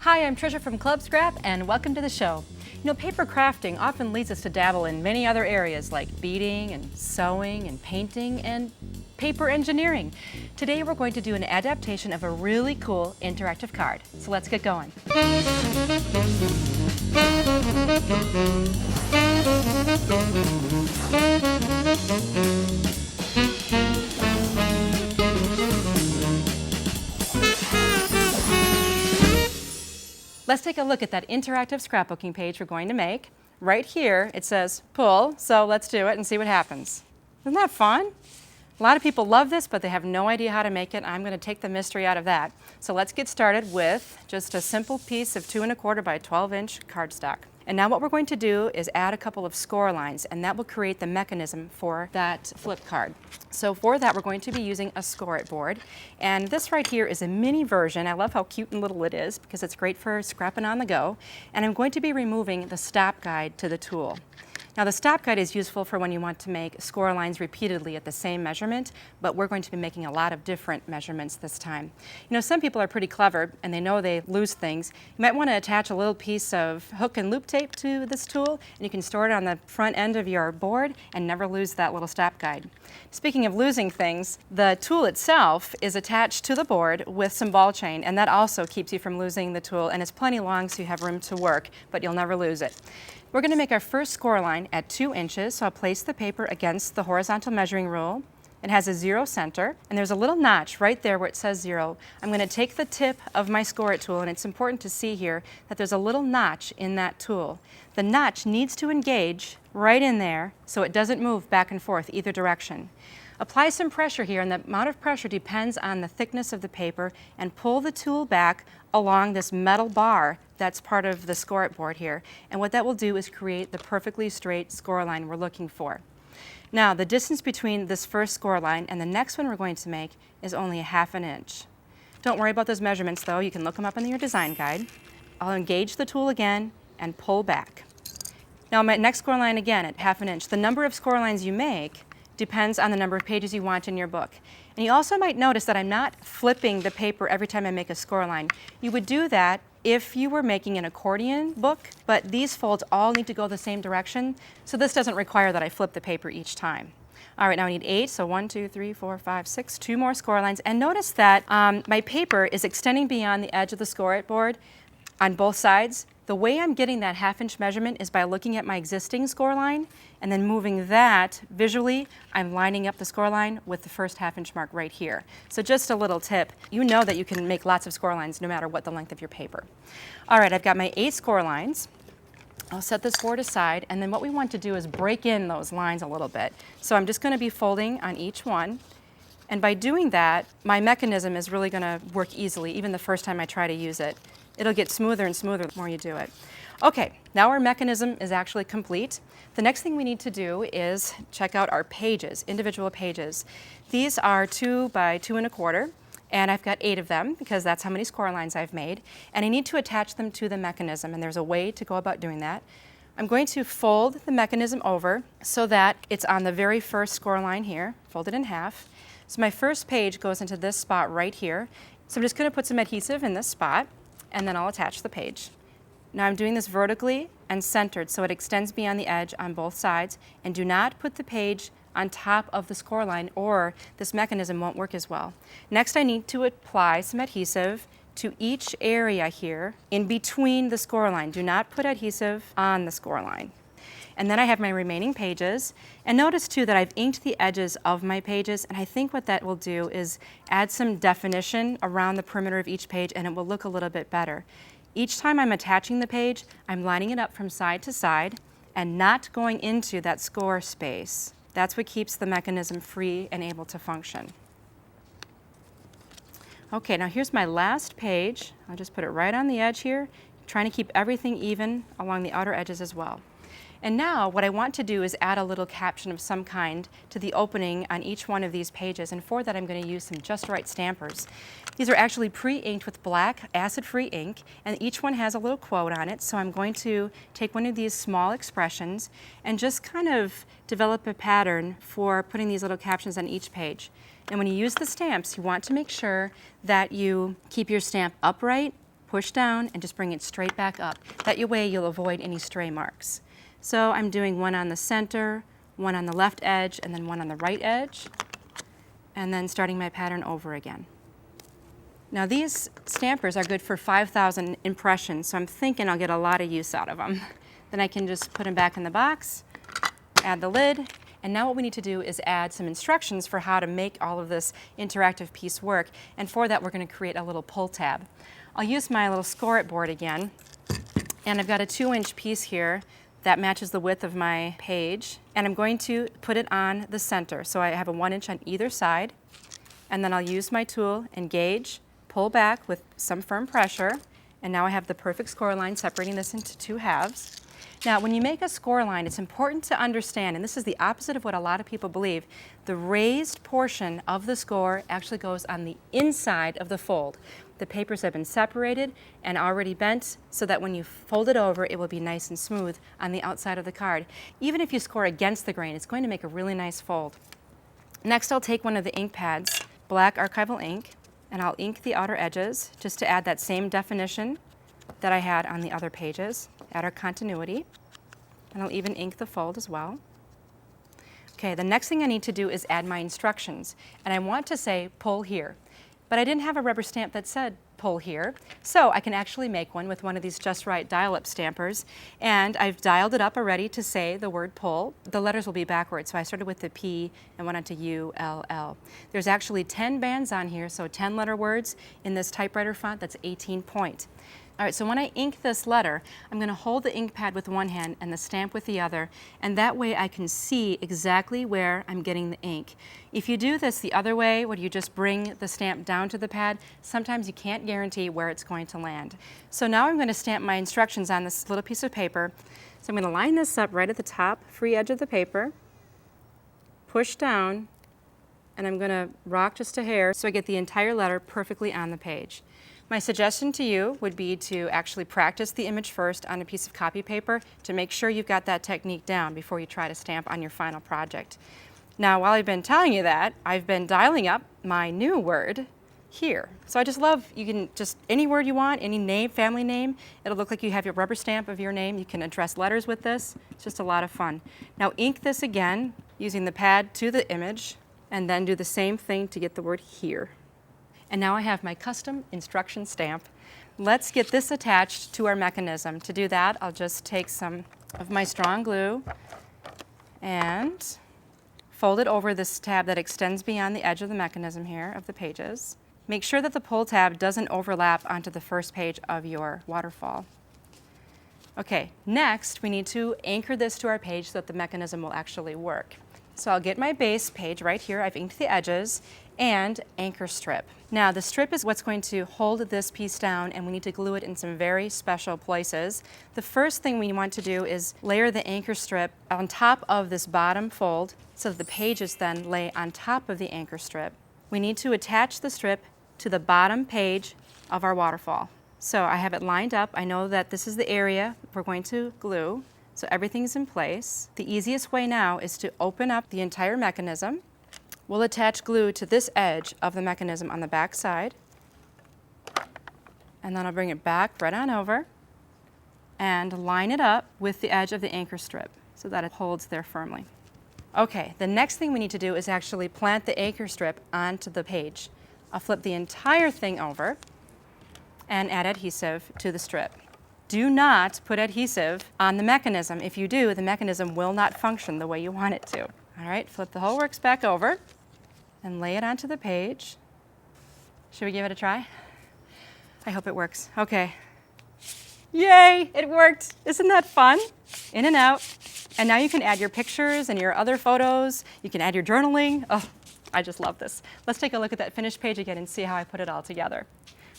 Hi, I'm Tricia from Club Scrap, and welcome to the show. You know, paper crafting often leads us to dabble in many other areas like beading and sewing and painting and paper engineering. Today we're going to do an adaptation of a really cool interactive card. So let's get going. Let's take a look at that interactive scrapbooking page we're going to make. Right here it says pull, so let's do it and see what happens. Isn't that fun? A lot of people love this, but they have no idea how to make it. I'm going to take the mystery out of that. So let's get started with just a simple piece of 2 1/4 by 12-inch cardstock. And now what we're going to do is add a couple of score lines, and that will create the mechanism for that flip card. So for that, we're going to be using a Scor-it board. And this right here is a mini version. I love how cute and little it is because it's great for scrapping on the go. And I'm going to be removing the stop guide to the tool. Now the stop guide is useful for when you want to make score lines repeatedly at the same measurement, but we're going to be making a lot of different measurements this time. You know, some people are pretty clever and they know they lose things. You might want to attach a little piece of hook and loop tape to this tool, and you can store it on the front end of your board and never lose that little stop guide. Speaking of losing things, the tool itself is attached to the board with some ball chain, and that also keeps you from losing the tool, and it's plenty long so you have room to work, but you'll never lose it. We're going to make our first score line at 2 inches, so I'll place the paper against the horizontal measuring rule. It has a 0 center, and there's a little notch right there where it says 0. I'm going to take the tip of my Scor-it tool, and it's important to see here that there's a little notch in that tool. The notch needs to engage right in there so it doesn't move back and forth either direction. Apply some pressure here, and the amount of pressure depends on the thickness of the paper, and pull the tool back along this metal bar that's part of the Scor-it board here. And what that will do is create the perfectly straight score line we're looking for. Now, the distance between this first score line and the next one we're going to make is only 1/2 inch. Don't worry about those measurements though, you can look them up in your design guide. I'll engage the tool again and pull back. Now my next score line again at 1/2 inch. The number of score lines you make depends on the number of pages you want in your book. And you also might notice that I'm not flipping the paper every time I make a score line. You would do that if you were making an accordion book, but these folds all need to go the same direction, so this doesn't require that I flip the paper each time. All right, now I need 8, so 1, 2, 3, 4, 5, 6, 2 more score lines. And notice that my paper is extending beyond the edge of the Scor-it board on both sides. The way I'm getting that 1/2 inch measurement is by looking at my existing score line and then moving that visually. I'm lining up the score line with the first 1/2 inch mark right here. So just a little tip. You know that you can make lots of score lines no matter what the length of your paper. All right, I've got my 8 score lines. I'll set this board aside, and then what we want to do is break in those lines a little bit. So I'm just going to be folding on each one. And by doing that, my mechanism is really going to work easily, even the first time I try to use it. It'll get smoother and smoother the more you do it. Okay, now our mechanism is actually complete. The next thing we need to do is check out our pages, individual pages. These are 2 by 2 1/4, and I've got 8 of them because that's how many score lines I've made. And I need to attach them to the mechanism, and there's a way to go about doing that. I'm going to fold the mechanism over so that it's on the very first score line here, fold it in half. So my first page goes into this spot right here. So I'm just going to put some adhesive in this spot, and then I'll attach the page. Now I'm doing this vertically and centered so it extends beyond the edge on both sides, and do not put the page on top of the score line or this mechanism won't work as well. Next I need to apply some adhesive to each area here in between the score line. Do not put adhesive on the score line. And then I have my remaining pages, and notice too that I've inked the edges of my pages, and I think what that will do is add some definition around the perimeter of each page, and it will look a little bit better. Each time I'm attaching the page, I'm lining it up from side to side and not going into that score space. That's what keeps the mechanism free and able to function. Okay, now here's my last page. I'll just put it right on the edge here, trying to keep everything even along the outer edges as well. And now what I want to do is add a little caption of some kind to the opening on each one of these pages, and for that I'm going to use some JustRite stampers. These are actually pre-inked with black acid-free ink, and each one has a little quote on it, so I'm going to take one of these small expressions and just kind of develop a pattern for putting these little captions on each page. And when you use the stamps, you want to make sure that you keep your stamp upright push down and just bring it straight back up. That way you'll avoid any stray marks. So I'm doing one on the center, one on the left edge, and then one on the right edge, and then starting my pattern over again. Now these stampers are good for 5,000 impressions, so I'm thinking I'll get a lot of use out of them. Then I can just put them back in the box, add the lid, and now what we need to do is add some instructions for how to make all of this interactive piece work, and for that we're going to create a little pull tab. I'll use my little Scor-it board again, and I've got a 2-inch piece here that matches the width of my page, and I'm going to put it on the center. So I have a 1 inch on either side, and then I'll use my tool and gauge, pull back with some firm pressure, and now I have the perfect score line separating this into 2 halves. Now when you make a score line, it's important to understand, and this is the opposite of what a lot of people believe, the raised portion of the score actually goes on the inside of the fold. The papers have been separated and already bent so that when you fold it over, it will be nice and smooth on the outside of the card. Even if you score against the grain, it's going to make a really nice fold. Next, I'll take one of the ink pads, black archival ink, and I'll ink the outer edges just to add that same definition that I had on the other pages, add our continuity, and I'll even ink the fold as well. Okay, the next thing I need to do is add my instructions, and I want to say pull here. But I didn't have a rubber stamp that said pull here, so I can actually make one with one of these JustRite dial-up stampers, and I've dialed it up already to say the word pull. The letters will be backwards, so I started with the P and went on to U, L, L. There's actually 10 bands on here, so 10 letter words in this typewriter font. That's 18 point. All right, so when I ink this letter, I'm going to hold the ink pad with one hand and the stamp with the other, and that way I can see exactly where I'm getting the ink. If you do this the other way, where you just bring the stamp down to the pad, sometimes you can't guarantee where it's going to land. So now I'm going to stamp my instructions on this little piece of paper. So I'm going to line this up right at the top, free edge of the paper, push down, and I'm going to rock just a hair so I get the entire letter perfectly on the page. My suggestion to you would be to actually practice the image first on a piece of copy paper to make sure you've got that technique down before you try to stamp on your final project. Now, while I've been telling you that, I've been dialing up my new word here. So I just love, you can just, any word you want, any name, family name, it'll look like you have your rubber stamp of your name. You can address letters with this. It's just a lot of fun. Now ink this again using the pad to the image, and then do the same thing to get the word here. And now I have my custom instruction stamp. Let's get this attached to our mechanism. To do that, I'll just take some of my strong glue and fold it over this tab that extends beyond the edge of the mechanism here of the pages. Make sure that the pull tab doesn't overlap onto the first page of your waterfall. Okay, next we need to anchor this to our page so that the mechanism will actually work. So I'll get my base page right here. I've inked the edges, and anchor strip. Now the strip is what's going to hold this piece down, and we need to glue it in some very special places. The first thing we want to do is layer the anchor strip on top of this bottom fold so that the pages then lay on top of the anchor strip. We need to attach the strip to the bottom page of our waterfall. So I have it lined up. I know that this is the area we're going to glue, so everything's in place. The easiest way now is to open up the entire mechanism. We'll attach glue to this edge of the mechanism on the back side, and then I'll bring it back right on over and line it up with the edge of the anchor strip so that it holds there firmly. Okay, the next thing we need to do is actually plant the anchor strip onto the page. I'll flip the entire thing over and add adhesive to the strip. Do not put adhesive on the mechanism. If you do, the mechanism will not function the way you want it to. All right, flip the whole works back over and lay it onto the page. Should we give it a try? I hope it works. Okay. Yay, it worked. Isn't that fun? In and out. And now you can add your pictures and your other photos. You can add your journaling. Oh, I just love this. Let's take a look at that finished page again and see how I put it all together.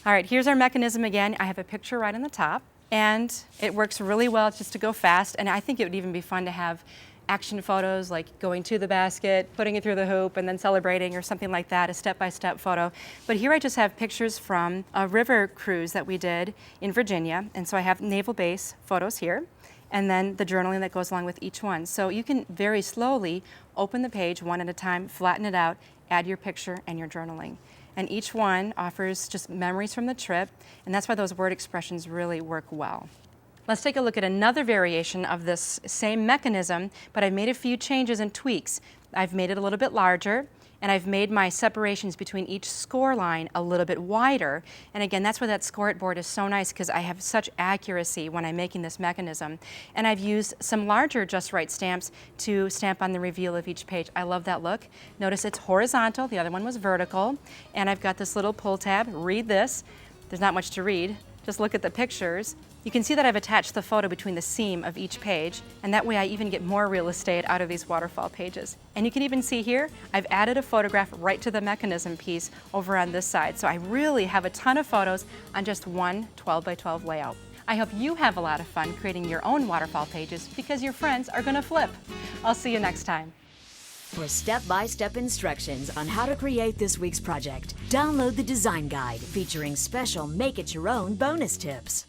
All right, here's our mechanism again. I have a picture right on the top, and it works really well just to go fast, and I think it would even be fun to have action photos like going to the basket, putting it through the hoop, and then celebrating or something like that, a step-by-step photo. But here I just have pictures from a river cruise that we did in Virginia, and so I have naval base photos here, and then the journaling that goes along with each one. So you can very slowly open the page one at a time, flatten it out, add your picture and your journaling. and each one offers just memories from the trip, and that's why those word expressions really work well. Let's take a look at another variation of this same mechanism, but I've made a few changes and tweaks. I've made it a little bit larger, and I've made my separations between each score line a little bit wider. And again, that's why that Scor-it board is so nice, because I have such accuracy when I'm making this mechanism. And I've used some larger JustRite stamps to stamp on the reveal of each page. I love that look. Notice it's horizontal, the other one was vertical. And I've got this little pull tab. Read this. There's not much to read. Just look at the pictures. You can see that I've attached the photo between the seam of each page, and that way I even get more real estate out of these waterfall pages. And you can even see here, I've added a photograph right to the mechanism piece over on this side. So I really have a ton of photos on just one 12 by 12 layout. I hope you have a lot of fun creating your own waterfall pages, because your friends are gonna flip. I'll see you next time. For step-by-step instructions on how to create this week's project, download the design guide featuring special make-it-your-own bonus tips.